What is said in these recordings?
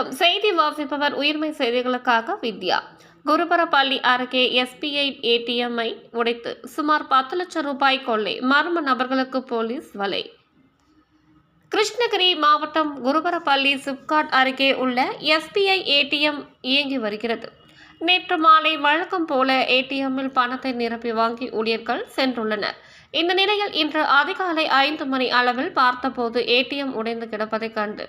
வணக்கம். செய்தி வாசிப்பவர் உயிர்மை செய்திகளுக்காக வித்யா. குருபரப்பள்ளி அருகே எஸ்பிஐ ஏடிஎம்ஐ உடைத்து சுமார் 10 லட்சம் ரூபாய் கொள்ளை, மர்ம நபர்களுக்கு போலீஸ் வலை. கிருஷ்ணகிரி மாவட்டம் குருபரப்பள்ளி சிப்காட் அருகே உள்ள எஸ்பிஐ ஏடிஎம் இயங்கி வருகிறது. நேற்று மாலை வழக்கம் போல ஏடிஎம்மில் பணத்தை நிரப்பி வாங்கி ஊழியர்கள் சென்றுள்ளனர். இந்த நிலையில் இன்று அதிகாலை 5 மணி அளவில் பார்த்தபோது ஏடிஎம் உடைந்து கிடப்பதைக் கண்டு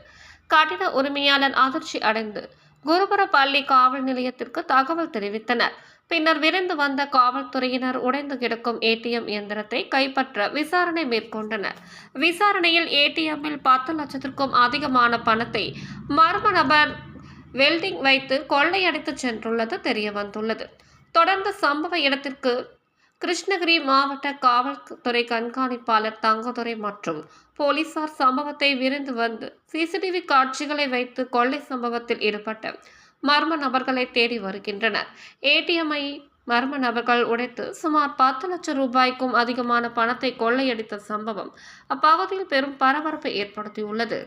கட்டிட உரிமையாளர் அதிர்ச்சி அடைந்து குருபரப்பள்ளி காவல் நிலையத்திற்கு தகவல் தெரிவித்தனர். பின்னர் விரைந்து வந்த காவல்துறையினர் உடைந்து கிடக்கும் ஏடிஎம் இயந்திரத்தை கைப்பற்ற விசாரணை மேற்கொண்டனர். விசாரணையில் ஏடிஎம்மில் 10 லட்சத்திற்கும் அதிகமான பணத்தை மர்ம நபர் வெல்டிங் வைத்து கொள்ளையடித்து சென்றுள்ளது தெரியவந்துள்ளது. தொடர்ந்து சம்பவ இடத்திற்கு கிருஷ்ணகிரி மாவட்ட காவல்துறை கண்காணிப்பாளர் தங்கதுரை மற்றும் போலீசார் சம்பவத்தை விரைந்து வந்து சிசிடிவி காட்சிகளை வைத்து கொள்ளை சம்பவத்தில் ஈடுபட்ட மர்ம நபர்களை தேடி வருகின்றனர். ஏடிஎம்ஐ மர்ம நபர்கள் உடைத்து சுமார் 10 லட்சம் ரூபாய்க்கும் அதிகமான பணத்தை கொள்ளையடித்த சம்பவம் அப்பகுதியில் பெரும் பரபரப்பை ஏற்படுத்தியுள்ளது.